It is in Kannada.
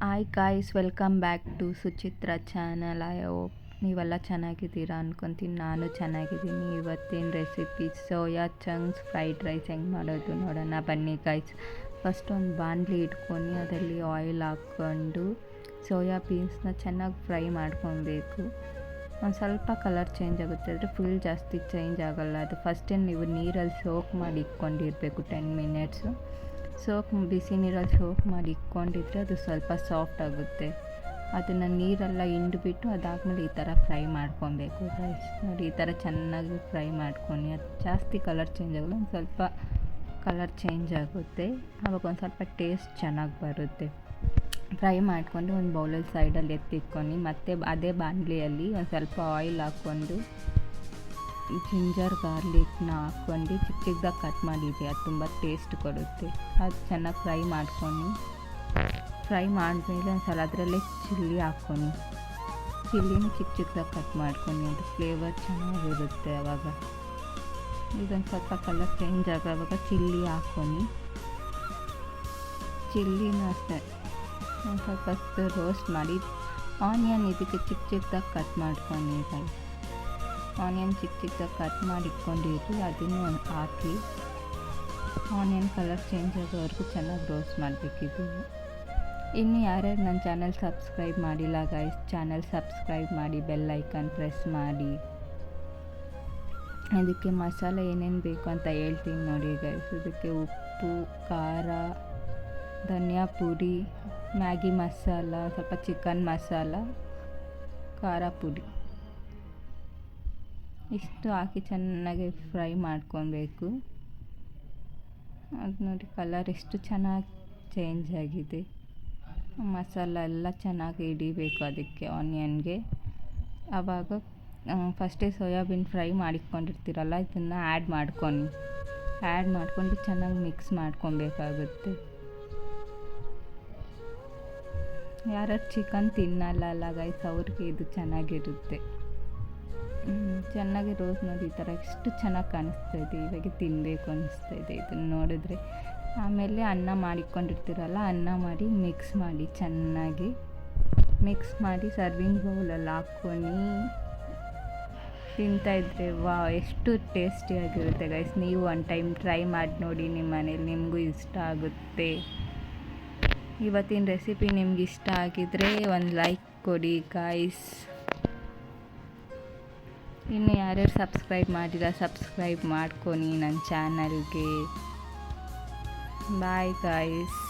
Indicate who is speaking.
Speaker 1: Hi guys, welcome back to Suchitra channel. I hope ನೀವೆಲ್ಲ ಚೆನ್ನಾಗಿದ್ದೀರಾ ಅನ್ಕೊತೀನಿ. ನಾನು ಚೆನ್ನಾಗಿದ್ದೀನಿ. ಇವತ್ತಿನ recipe soya chunks fried rice ಹೆಂಗೆ ಮಾಡೋದು ನೋಡೋಣ ಬನ್ನಿ ಗಾಯ್ಸ್. ಫಸ್ಟ್ ಒಂದು ಬಾಣಲಿ ಇಟ್ಕೊಂಡು ಅದರಲ್ಲಿ ಆಯಿಲ್ ಹಾಕ್ಕೊಂಡು ಸೋಯಾ ಬೀನ್ಸ್ನ ಚೆನ್ನಾಗಿ ಫ್ರೈ ಮಾಡ್ಕೊಬೇಕು. ಒಂದು ಸ್ವಲ್ಪ ಕಲರ್ ಚೇಂಜ್ ಆಗುತ್ತೆ, ಆದರೆ ಫುಲ್ ಜಾಸ್ತಿ ಚೇಂಜ್ ಆಗೋಲ್ಲ. ಅದು ಫಸ್ಟೇ ನೀವು ನೀರಲ್ಲಿ ಸೋಕ್ ಮಾಡಿ ಇಟ್ಕೊಂಡಿರಬೇಕು 10 ಮಿನಿಟ್ಸು. ಬಿಸಿ ನೀರಲ್ಲಿ ಸೋಕ್ ಮಾಡಿ ಇಟ್ಕೊಂಡಿದ್ರೆ ಅದು ಸ್ವಲ್ಪ ಸಾಫ್ಟ್ ಆಗುತ್ತೆ. ಅದನ್ನು ನೀರೆಲ್ಲ ಹಿಂಡ್ಬಿಟ್ಟು ಅದಾದಮೇಲೆ ಈ ಥರ ಫ್ರೈ ಮಾಡ್ಕೊಬೇಕು ರೈಸ್. ನೋಡಿ, ಈ ಥರ ಚೆನ್ನಾಗಿ ಫ್ರೈ ಮಾಡ್ಕೊಂಡು ಅದು ಜಾಸ್ತಿ ಕಲರ್ ಚೇಂಜ್ ಆಗೋಲ್ಲ, ಒಂದು ಸ್ವಲ್ಪ ಕಲರ್ ಚೇಂಜ್ ಆಗುತ್ತೆ. ಆವಾಗ ಒಂದು ಸ್ವಲ್ಪ ಟೇಸ್ಟ್ ಚೆನ್ನಾಗಿ ಬರುತ್ತೆ. ಫ್ರೈ ಮಾಡಿಕೊಂಡು ಒಂದು ಬೌಲಲ್ಲಿ ಸೈಡಲ್ಲಿ ಎತ್ತಿಟ್ಕೊಂಡು ಮತ್ತೆ ಅದೇ ಬಾಣಲಿಯಲ್ಲಿ ಒಂದು ಸ್ವಲ್ಪ ಆಯಿಲ್ ಹಾಕ್ಕೊಂಡು ಜಿಂಜರ್ ಗಾರ್ಲಿಕ್ನ ಹಾಕ್ಕೊಂಡು ಚಿಕ್ಕ ಚಿಕ್ಕದಾಗಿ ಕಟ್ ಮಾಡಿದ್ವಿ. ಅದು ತುಂಬ ಟೇಸ್ಟ್ ಕೊಡುತ್ತೆ. ಅದು ಚೆನ್ನಾಗಿ ಫ್ರೈ ಮಾಡಿದ್ಮೇಲೆ ಒಂದು ಸಲ ಅದರಲ್ಲೇ ಚಿಲ್ಲಿ ಹಾಕ್ಕೊಂಡು ಚಿಲ್ಲಿನ ಚಿಕ್ಕ ಚಿಕ್ಕದಾಗಿ ಕಟ್ ಮಾಡ್ಕೊಂಡು ಅದು ಫ್ಲೇವರ್ ಚೆನ್ನಾಗಿರುತ್ತೆ. ಆವಾಗ ಇದೊಂದು ಸ್ವಲ್ಪ ಕಲರ್ ಚೇಂಜ್ ಆಗೋವಾಗ ಚಿಲ್ಲಿ ಹಾಕ್ಕೊಂಡು ಚಿಲ್ಲಿನ ಅಷ್ಟೇ ಒಂದು ಸ್ವಲ್ಪ ರೋಸ್ಟ್ ಮಾಡಿ ಆನಿಯನ್ ಇದಕ್ಕೆ ಚಿಕ್ಕ ಚಿಕ್ಕದಾಗಿ ಕಟ್ ಮಾಡ್ಕೊಂಡು ಆನಿಯನ್ ಚಿಕ್ಕ ಚಿಕ್ಕದಾಗಿ ಕಟ್ ಮಾಡಿ ಇಟ್ಕೊಂಡಿರ್ರಿ, ಅದನ್ನು ಒಂದು ಹಾಕಿ ಆನಿಯನ್ ಕಲರ್ ಚೇಂಜ್ ಆಗೋವರೆಗೂ ಚೆನ್ನಾಗಿ ರೋಸ್ಟ್ ಮಾಡಬೇಕಿದ್ದು. ಇನ್ನು ಯಾರ್ಯಾರು ನನ್ನ ಚಾನಲ್ ಸಬ್ಸ್ಕ್ರೈಬ್ ಮಾಡಿಲ್ಲ ಗೈಸ್, ಚಾನಲ್ ಸಬ್ಸ್ಕ್ರೈಬ್ ಮಾಡಿ, ಬೆಲ್ ಐಕಾನ್ ಪ್ರೆಸ್ ಮಾಡಿ. ಅದಕ್ಕೆ ಮಸಾಲೆ ಏನೇನು ಬೇಕು ಅಂತ ಹೇಳ್ತೀನಿ ನೋಡಿ ಗೈಸ್. ಇದಕ್ಕೆ ಉಪ್ಪು, ಖಾರ, ಧನಿಯಾ ಪುಡಿ, ಮ್ಯಾಗಿ ಮಸಾಲ, ಸ್ವಲ್ಪ ಚಿಕನ್ ಮಸಾಲ, ಖಾರ ಪುಡಿ ಇಷ್ಟು ಹಾಕಿ ಚೆನ್ನಾಗಿ ಫ್ರೈ ಮಾಡ್ಕೊಬೇಕು. ಅದು ನೋಡಿ ಕಲರ್ ಎಷ್ಟು ಚೆನ್ನಾಗಿ ಚೇಂಜ್ ಆಗಿದೆ. ಮಸಾಲ ಎಲ್ಲ ಚೆನ್ನಾಗಿ ಹಿಡಿಬೇಕು ಅದಕ್ಕೆ ಆನಿಯನ್ಗೆ. ಆವಾಗ ಫಸ್ಟೇ ಸೋಯಾಬೀನ್ ಫ್ರೈ ಮಾಡಿಟ್ಕೊಂಡಿರ್ತೀರಲ್ಲ, ಇದನ್ನು ಆ್ಯಡ್ ಮಾಡ್ಕೊಂಡು ಚೆನ್ನಾಗಿ ಮಿಕ್ಸ್ ಮಾಡ್ಕೊಬೇಕಾಗುತ್ತೆ. ಯಾರ್ಯಾರು ಚಿಕನ್ ತಿನ್ನಲ್ಲ ಗೈಸ್, ಅವ್ರಿಗೆ ಇದು ಚೆನ್ನಾಗಿರುತ್ತೆ. ಚೆನ್ನಾಗಿ ರೋಸ್ ನೋಡಿ, ಈ ಥರ ಎಷ್ಟು ಚೆನ್ನಾಗಿ ಕಾಣಿಸ್ತಾಯಿದೆ. ಇವಾಗ ತಿನ್ನಬೇಕು ಅನಿಸ್ತಾಯಿದೆ ಇದನ್ನು ನೋಡಿದ್ರೆ. ಆಮೇಲೆ ಅನ್ನ ಮಾಡಿಕೊಂಡಿರ್ತೀರಲ್ಲ, ಅನ್ನ ಮಾಡಿ ಚೆನ್ನಾಗಿ ಮಿಕ್ಸ್ ಮಾಡಿ ಸರ್ವಿಂಗ್ ಬೌಲಲ್ಲಿ ಹಾಕ್ಕೊಂಡು ತಿಂತಾಯಿದ್ರೆ ಎಷ್ಟು ಟೇಸ್ಟಿಯಾಗಿರುತ್ತೆ ಗೈಸ್. ನೀವು ಒನ್ ಟೈಮ್ ಟ್ರೈ ಮಾಡಿ ನೋಡಿ ನಿಮ್ಮ ಮನೇಲಿ, ನಿಮಗೂ ಇಷ್ಟ ಆಗುತ್ತೆ. ಇವತ್ತಿನ ರೆಸಿಪಿ ನಿಮ್ಗೆ ಇಷ್ಟ ಆಗಿದ್ರೆ ಒಂದು ಲೈಕ್ ಕೊಡಿ ಗಾಯ್ಸ್. ಇನ್ನು ಯಾರ್ಯಾರು ಸಬ್ಸ್ಕ್ರೈಬ್ ಮಾಡಿಲ್ಲ ಸಬ್ಸ್ಕ್ರೈಬ್ ಮಾಡ್ಕೊನಿ ನನ್ನ ಚಾನಲ್ಗೆ. Bye guys.